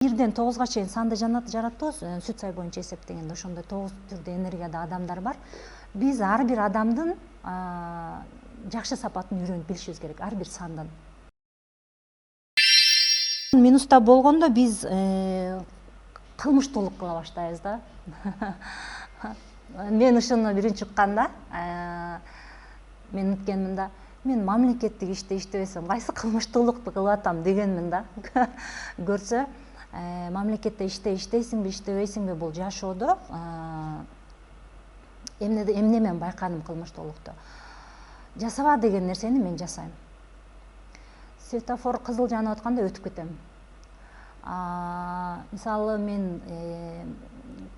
1ден 9га чейин санды жараттыбыз, сүт сай боюнча эсептегенде ошондой 9 түрдүү энергияда адамдар бар. Биз ар бир адамдын жакшы сапатын үйрөнүп билишибиз керек, ар бир сандын. Минуста болгондо биз кылмыштуулук кыла баштайбыз да. Мен ушуну биринчи укканда, мен өткөнмүн да, мен мамлекеттик иште иштебесем кайсы кылмыштуулукту кылып атам дегенмин да. Көрсө, мамлекетте иштейсиңби, иштебейсиңби, бул жашоодо эмне мен байкадым кылмыштуулукту. Жасаба деген нерсени мен жасайм. Светофор кызыл жанып атканда өтүп кетем. Мисалы мен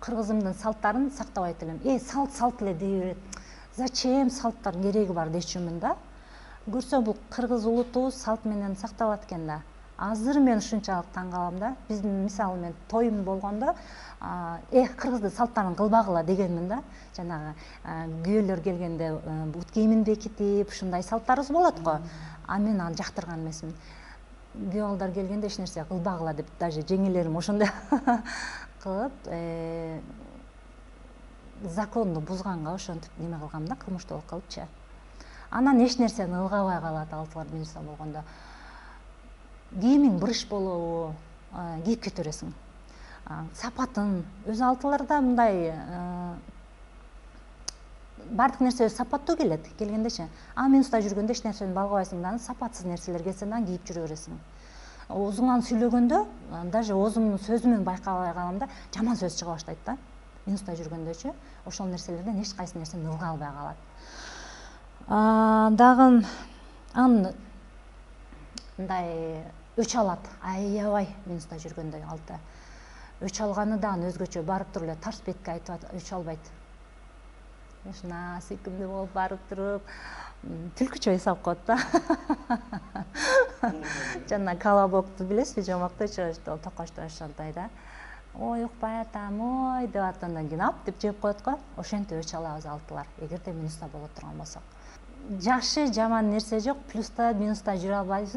кыргызымдын салттарын сактабайт элем. Салт эле дей берет. Зачем салттардын кереги бар дечүмүн да. Көрсө бул кыргыз улутубуз салт менен сакталат экен да. Азыр мен ушунчалык таң калам да. Биздин мисалы мен тоюм болгондо, кыргыздын салттарын кылбагыла дегенмин да. Жанагы күйөөлөр келгенде бут кийимин бекитип, ушундай салттарыбыз болот го. Мен аны жактырган эмесмин. Күйөө балдар келгенде эч нерсе кылбагыла деп, даже жеңелерим ошондой кылып, законду бузганга ошентип неме кылгам да, кылмыштуулук кылыпчы. Анан эч нерсени ылгабай калат алтылар минуста болгондо. Кийимиң бырыш болобу, кийип кете бересиң. Сапатын, өзү алтыларда мындай бардык нерсе өз сапаттуу келет, келгендечи. Минуста жүргөндө эч нерсени балгабайсың да, сапатсыз нерселер келсе да кийип жүрө бересиң. Оозуңан сүйлөгөндө, даже оозумдун сөзүмөн байкабай калам да, жаман сөз чыга баштайт да. Минуста жүргөндөчү, ошол нерселерден эч кайсы нерсени ылга албай калат. Дагы аны мындай өч алат, аябай минуста жүргөндө алты. Өч алганы дагы өзгөчө, барып туруп эле тарс бетке айтып өч албайт. Ушуна сүйкүмдүү болуп барып туруп, түлкүчө эсап коет да. Жана колобокту билесизби, жомокточу, токочто ошондой да. Ой, укпай атам, ой деп атандан кийин ап деп жеп коет го. Ошентип өч алабыз алтылар, эгерде минуста боло турган болсок. Жакшы, жаман нерсе жок, плюста, минуста жүрө албайбыз.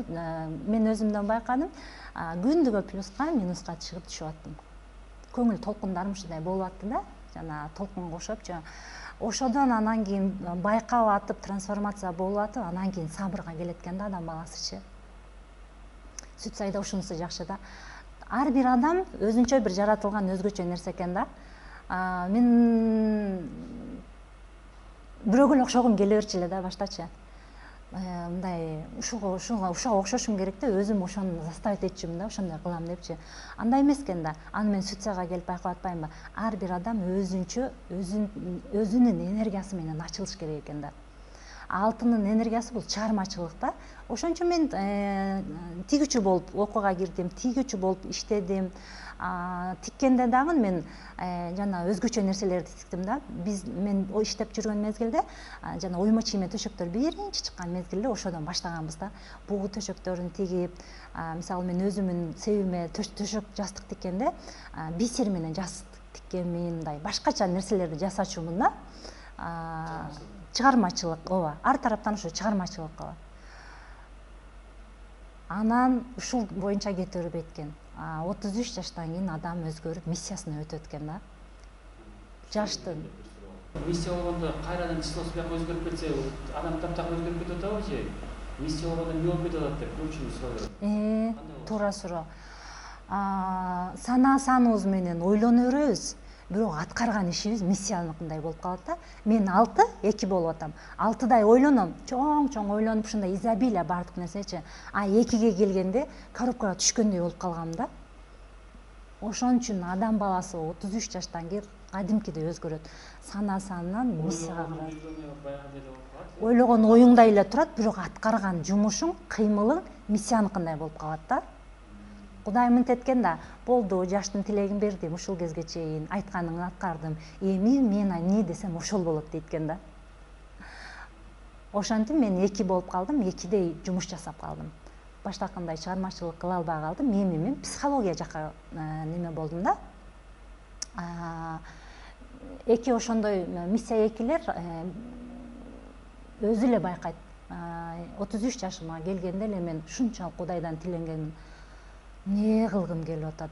Мен өзүмдөн байкадым, күндүгө плюска, минуска чыгып түшүп аттым. Көңүл толкундарым ушундай болуп атты да, жана толкунга окшопчу. Ошодон анан кийин байкап атып, трансформация болуп атып, анан кийин сабырга келет экен да адам баласычы. Сүт сайда ушунусу жакшы да. Ар бир адам өзүнчө бир жаратылган өзгөчө нерсе экен да. Мен бирөөгө эле окшогум келе берчү эле да баштачы. Мындай ушуга окшошум керек да, өзүм ошону заставить этчүмүн да, ошондой кылам депчи. Андай эмес экен да. Аны мен сүт сайга келип байкап атпаймынбы? Ар бир адам өзүнчө өзүнүн энергиясы менен ачылыш керек экен да. Алтынын энергиясы бул чыгармачылык да. Ошон үчүн мен тигүүчү болуп окууга кирдим, тигүүчү болуп иштедим. Тиккенде дагы мен жана өзгөчө нерселерди тиктим да. Мен иштеп жүргөн мезгилде жана ойма чийме төшөктөр биринчи чыккан мезгилде ошодон баштаганбыз да. Бугу төшөктөрүн тигип, мисалы мен өзүмүн себиме төшөк жастык тиккенде бисер менен жастык тиккенмин, мындай башкача нерселерди жасачумун да. Чыгармачылык, ооба, ар тараптан ушу чыгармачылык кылат. Анан ушул боюнча кете бербейт экен. 33 жаштан кийин адам өзгөрүп миссиясына өтөт экен да. Жаштын. Миссия болгондо кайрадан числосу бияка өзгөрүп кетсе, адам таптак өзгөрүп кетип атабы же? Миссия болгондо эмне болуп кетип атат деп көпчүлүк сурап. Туура суроо. Санаа саныбыз менен ойлоно беребиз. Бирок аткарган ишибиз миссияныкындай болуп калат да. Мен 6-2 болуп атам. 6дай ойлоном, чоң ойлонуп ушундай изобилие бардык нерсечи. 2ге келгенде коробкага түшкөндөй болуп калгам да. Ошон үчүн адам баласы 33 жаштан кийин кадимкидей өзгөрөт. Санаа санынан миссияга карай. Ойлогон оюңдай эле турат, бирок аткарган жумушуң, кыймылың миссияныкындай болуп калат да. Кудай мынтеткен да, болду, жаштын тилегин бердим, ушул кезге чейин айтканыңды аткардым. Эми мен эмне десем ошол болот дейт да. Ошентип мен 2 болуп калдым, 2дей жумуш жасап калдым. Баштакындай чыгармачылык кыла албай калдым. Мен психология жака неме болдум да. 2 ошондой миссия 2лер өзү эле байкайт. 33 жашыма келгенде эле мен ушунчалык Кудайдан тиленгенмин. Не кылгым келип атат?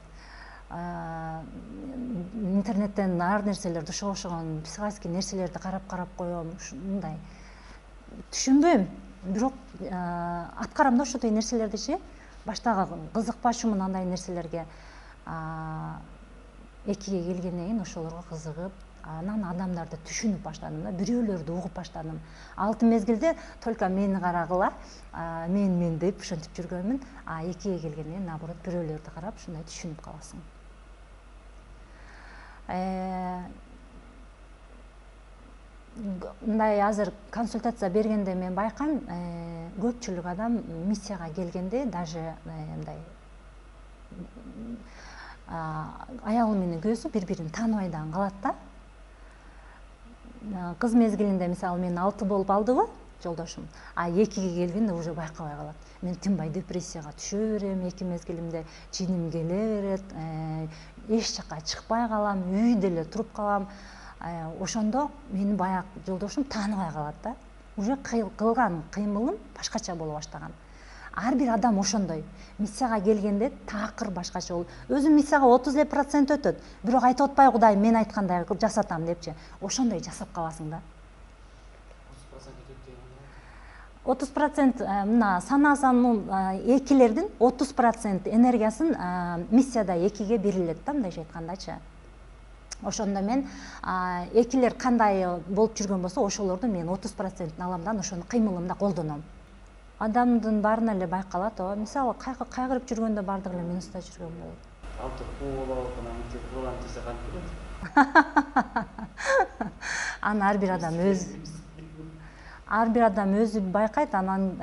интернеттен ар нерселерди ошого окшогон психологический нерселерди карап коем, ушундай түшүнбөйм, бирок аткарам да ошондой нерселердичи. Баштагы кызыкпачумун андай нерселерге, экиге келгенден кийин ошолорго кызыгып, анан адамдарды түшүнүп баштадым да, бирөөлөрдү угуп баштадым. 6 мезгилде только мени карагыла, мен деп ушинтип жүргөнмүн, экиге келгенден кийин наоборот бирөөлөрдү карап ушундай түшүнүп каласың. Мындай азыр консультация бергенде мен байкайм, көпчүлүк адам миссияга келгенде даже мындай аялы менен күйөөсү бири-бирин тааныбай дагы калат да. Кыз мезгилинде мисалы мен 6 болуп алдыбы жолдошум, 2-ге келгенде уже байкабай калат. Мен тынбай депрессияга түшө берем, 2 мезгилимде жиним келе берет, эч жакка чыкпай калам, үйдө эле туруп калам. Ошондо мени баягы жолдошум тааныбай калат да. Уже кылган кыймылым башкача боло баштаган. Ар бир адам ошондой. Миссияга келгенде такыр башкача болот. Өзүм миссияга 30% өтөт. Бирок айтып атпай Кудайым мен айткандай жасатам депчи. Ошондой жасап каласың да. 30% мына санаасынын экилердин 30% энергиясын миссияда экиге берилет да, мындайча айткандачы. Ошондо мен экилер кандай болуп жүргөн болсо, ошолорду мен 30% алам да, ошону кыймылымда колдоном. Адамдын баарына эле байкалат, мисалы кайгырып жүргөндө бардыгы эле минуста жүргөн болот. Алты куулап, анан мынтип кылган десе кантип болот? Аны ар бир адам өзү байкайт, анан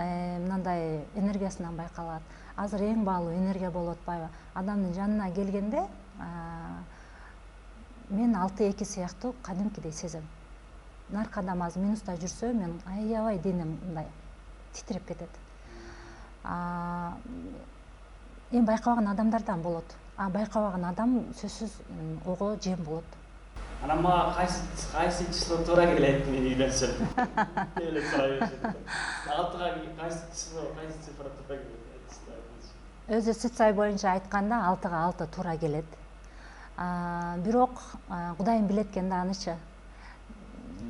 мындай энергиясынан байкалат. Азыр эң баалуу энергия болуп атпайбы? Адамдын жанына келгенде мен 6-2 сыяктуу кадимкидей сезем. Наркадам азыр минуста жүрсө, мен аябай денем мындай титиреп кетет. Эми байкабаган адамдардан болот. Байкабаган адам сөзсүз ого жем болот. Анан мага кайсы число туура келет мен үйлөнсөм? Эле сурай беришет. 6-га кайсы число, кайсы цифра туура келет? Өзү Сүтсай боюнча айтканда 6-га 6 туура келет. Бирок Кудайым билет экен да анычы.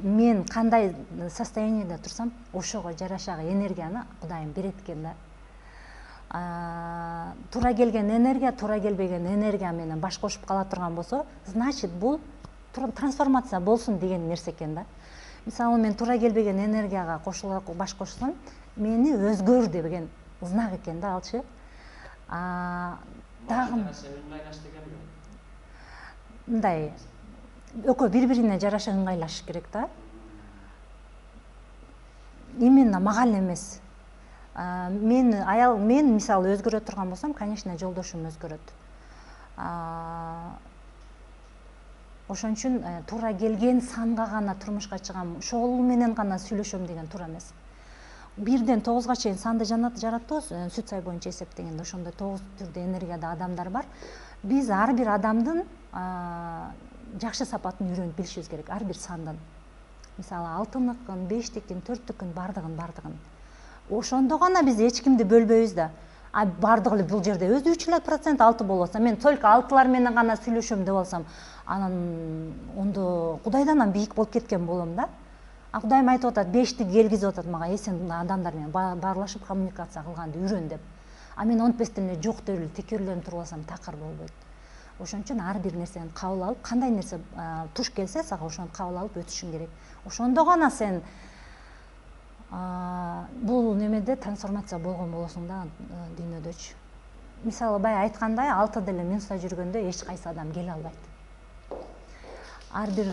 Мен кандай состояниеде турсам, ошого жараша энергияны Кудайым берет экен да. Туура келген энергия, туура келбеген энергия менен баш кошуп кала турган болсо, значит бул трансформация болсун деген нерсе экен да. Мисалы мен туура келбеген энергияга баш кошсом, мени өзгөр деген знак экен да алчы. Дагы мындай экөө бири-бирине жараша ыңгайлашыш керек да. Именно мага эле эмес. Мен мисалы өзгөрө турган болсом, конечно, жолдошум өзгөрөт. Ошон үчүн туура келген санга гана турмушка чыгам, ошол менен гана сүйлөшөм деген туура эмес. 1-ден 9-га чейин санды жараттыбыз, Сүтсай боюнча эсептегенде ошондой 9 түрдүү энергияда адамдар бар. Биз ар бир адамдын жакшы сапатын үйрөнүп билишибиз керек, ар бир сандын. Мисалы 6-ныкын, 5-тикин, 4-тикин бардыгын. Ошондо гана биз эч кимди бөлбөйбүз да. Бардыгы эле бул жерде өзүчө эле процент 6 болуп атса, мен только 6-лар менен гана сүйлөшөм деп алсам, анан ондо Кудайдан бийик болуп кеткен болом да. Кудайым айтып атат, 5-ти келгизип атат мага, сен адамдар менен баарлашып коммуникация кылганды үйрөн деп. Мен 15-тен эле жок деп эле текерүүлөнүп туруп алсам такыр болбойт. Ошон үчүн ар бир нерсени кабыл алып, кандай нерсе туш келсе сага ошону кабыл алып өтүшүң керек. Ошондо гана сен бул немеде трансформация болгон болосуң да дүйнөдөчү. Мисалы бай айткандай, 6 деле минуста жүргөндө эч кайсы адам келе албайт. Ар бир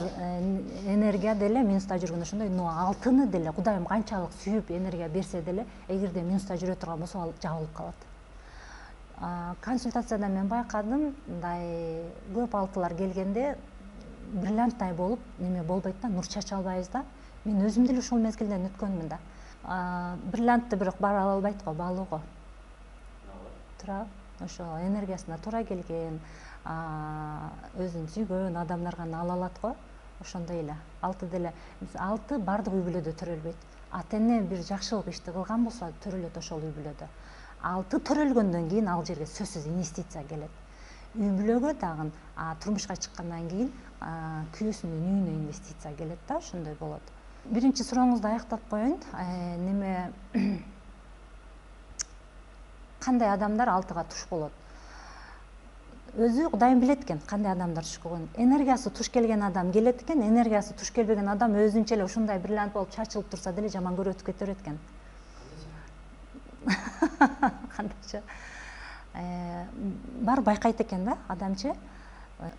энергия деле минуста жүргөндө ошондой, но 6-ны деле Кудайым канчалык сүйүп энергия берсе деле, эгерде минуста жүрө турган болсо, ал жабылып калат. Консультацияда мен байкадым, мындай көп 6-лар келгенде бриллианттай болуп, неме болбойт да, нур чача албайбыз да. Мен өзүм деле ушул мезгилден өткөнмүн да. Бриллиантты бирок бара албайт го, баалуу го. Туура, ошо энергиясына туура келген, өзүн сүйгөн адамдар гана ала алат го. Ошондой эле. 6 деле, 6 бардык үй бүлөдө төрөлбөйт. Ата-эне бир жакшылык ишти кылган болсо, төрөлөт ошол үй бүлөдө. 6 төрөлгөндөн кийин ал жерге сөзсүз инвестиция келет. үй бүлөгө дагы турмушка чыккандан кийин күйөөсүнүн үйүнө инвестиция келет да, ошондой болот. Биринчи сурооңузду аяктап коеюн. Неме кандай адамдар алтыга туш болот? Өзү Кудайым билет экен кандай адамдар туш болгонун. Энергиясы туш келген адам келет экен, энергиясы туш келбеген адам өзүнчө эле ушундай бриллиант болуп чачылып турса деле жаман көрүп кете берет экен. Кандайча? Бар байкайт экен да адамчы.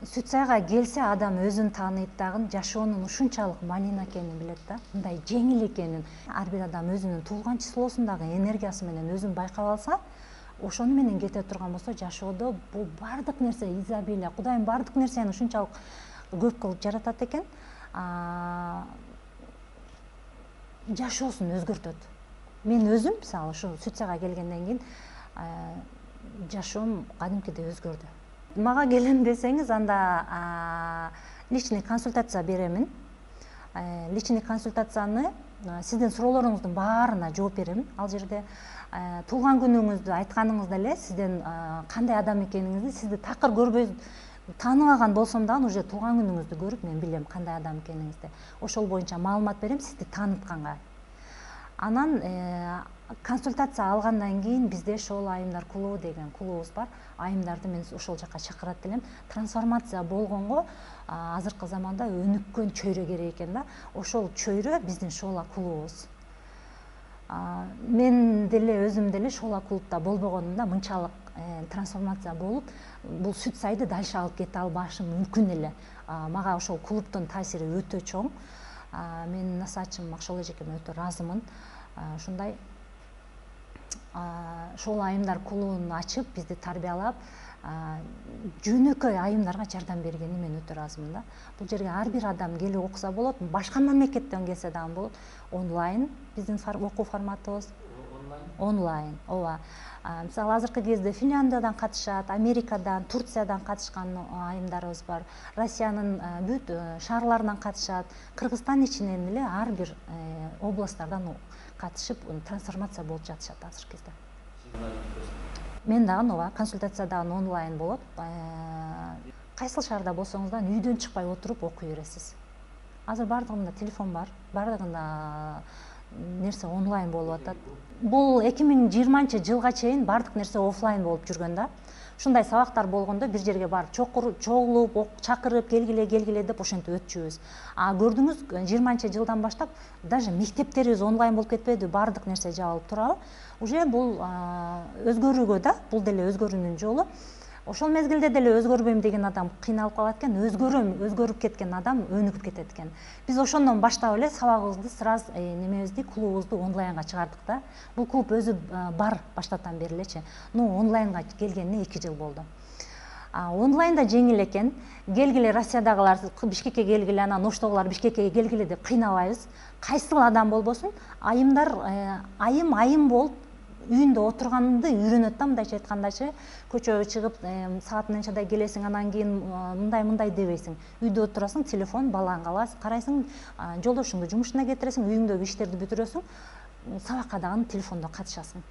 Сүт сайга келсе адам өзүн тааныйт дагы, жашоонун ушунчалык маанина экенин билет да, мындай жеңил экенин. Ар бир адам өзүнүн туулган числосундагы энергиясы менен өзүн байкап алса, ошону менен кете турган болсо, жашоодо бул бардык нерсе изобилие, Кудайым бардык нерсени ушунчалык көп кылып жаратат экен, жашоосун өзгөртөт. Мен өзүм мисалы ушу сүт сайга келгенден кийин жашоом кадимкидей өзгөрдү. Мага келем десеңиз, анда личный консультация беремин. Личный консультацияны сиздин суроолоруңуздун баарына жооп беремин. Ал жерде туулган күнүңүздү айтканыңызда эле сиздин кандай адам экениңизди, сизди такыр көрбөй тааныбаган болсом дагы уже туулган күнүңүздү көрүп мен билем кандай адам экениңизди. Ошол боюнча маалымат берем сизди таанытканга. Анан консультация алгандан кийин бизде Шоол Айымдар клубу деген клубубуз бар. Айымдарды мен ошол жака чакырат элем. Трансформация болгонго азыркы заманда өнүккөн чөйрө керек экен да. Ошол чөйрө биздин Шоола клубубуз. Мен деле өзүм деле Шоола клубда болбогонумда мынчалык трансформация болуп, бул сүт сайды дальше алып кете албашым мүмкүн эле. Мага ошол клубдун таасири өтө чоң. Менин насаатчым Макшол эжекеме өтө ыраазымын. Ушундай Шоол Айымдар клубун ачып, бизди тарбиялап, жөнөкөй айымдарга жардам бергенине мен өтө ыраазымын да. Бул жерге ар бир адам келип окуса болот, башка мамлекеттен келсе дагы болот. Онлайн биздин окуу форматыбыз. Онлайн, ооба. Мисалы азыркы кезде Финляндиядан катышат, Америкадан, Турциядан катышкан айымдарыбыз бар. Россиянын бүт шаарларынан катышат. Кыргызстан ичинен эле ар бир областтардан катышып трансформация болуп жатышат азыркы кезде. Мен дагы ооба, консультация дагы онлайн болот. Кайсыл шаарда болсоңуз да үйдөн чыкпай отуруп окуй бересиз. Азыр бардыгында телефон бар, бардыгында нерсе онлайн болуп атат. Бул 2020-жылга чейин бардык нерсе офлайн болуп жүргөн да. Ушундай сабактар болгондо бир жерге барып чогулуп, чакырып, келгиле деп ошентип өтчүбүз. Көрдүңүз, 20-жылдан баштап даже мектептерибиз онлайн болуп кетпеди, бардык нерсе жабылып турабы? Уже бул өзгөрүүгө да, бул деле өзгөрүүнүн жолу. Ошол мезгилде деле өзгөрбөйм деген адам кыйналып калат экен, өзгөрүп кеткен адам өнүгүп кетет экен. Биз ошондон баштап эле сабагыбызды сразу немебизди, клубубузду онлайнга чыгардык да. Бул клуб өзү бар баштаптан бери элечи. Онлайнга келгенине 2 жыл болду. Онлайнда жеңил экен. Келгиле Россиядагылар Бишкекке келгиле, анан Оштогулар Бишкекке келгиле деп кыйнабайбыз. Кайсыл адам болбосун, айымдар айым болуп үйүндө отурганды үйрөнөт да, мындайча айткандачы. Көчөгө чыгып, саат мынчада келесиң, анан кийин мындай дебейсиң. Үйдө отурасың, телефон, балаңга аласың, карайсың, жолдошуңду жумушуна кетиресиң, үйүңдөгү иштерди бүтүрөсүң, сабакка дагы телефондо катышасың.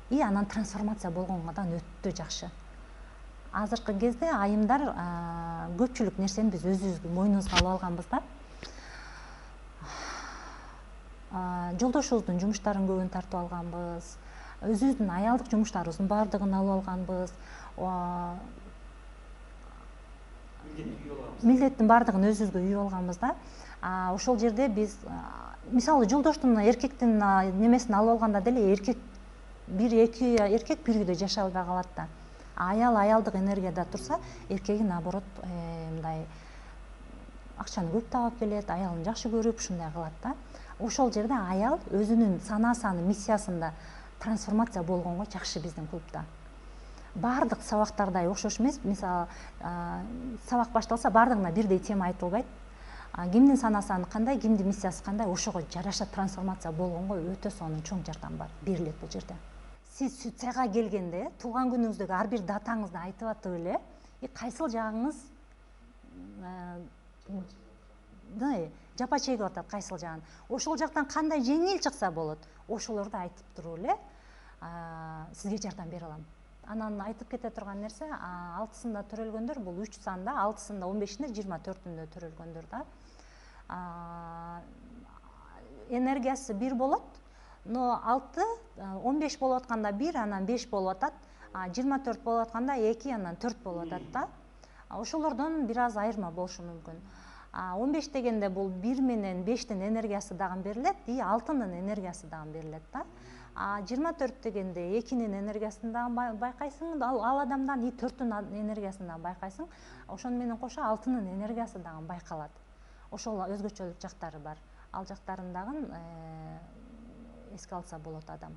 И анан трансформация болгонго өтө жакшы. Азыркы кезде айымдар көпчүлүк нерсени биз өзүбүзгө мойнубузга алып алганбыз да. Жолдошубуздун жумуштарын көбүн тартып алганбыз. Өзүбүздүн аялдык жумуштарыбыздын баардыгын алып алганбыз. Милдеттин баардыгын өзүбүзгө үйүп алганбыз да. Ошол жерде биз мисалы жолдоштун, эркектин немесин алып алганда деле эки эркек бир үйдө жашай албай калат да. Аял аялдык энергияда турса, эркеги наоборот мындай акчаны көп таап келет, аялын жакшы көрүп, ушундай кылат да. Ошол жерде аял өзүнүн санаасынын миссиясында трансформация болгонго жакшы биздин клубда. Бардык сабактардай окшош эмес. Мисалы, сабак башталса бардыгына бирдей тема айтылбайт. Кимдин санаасы кандай, кимдин миссиясы кандай, ошого жараша трансформация болгонго өтө сонун чоң жардам бар, берилет бул жерде. Сиз сүт сайга келгенде туулган күнүңүздөгү ар бир датаңызды айтып атып эле, кайсыл жагыңыз жапа чегип атат, кайсыл жагын. Ошол жактан кандай жеңил чыкса болот, ошолорду айтып туруп эле сизге жардам бере алам. Анан айтып кете турган нерсе, 6-сында төрөлгөндөр бул 3 санда, 6-сында, 15-inde, 24-ünde төрөлгөндөр да. Энергиясы 1 болот, но 6, 15 болуп атканда 1, анан 5 болуп атат, 24 болуп атканда 2, анан 4 болуп атат да. Ошолордон бир аз айырма болушу мүмкүн. 15 дегенде бул 1 менен 5-тин энергиясы дагы берилет, и 6-нын энергиясы дагы берилет да. 24 дегенде 2-нин энергиясын дагы байкайсың, ал адамдан и 4-түн энергиясын дагы байкайсың. Ошону менен кошо 6-нын энергиясы дагы байкалат. Ошол өзгөчөлүк жактары бар. Ал жактарын дагы эске алса болот адам.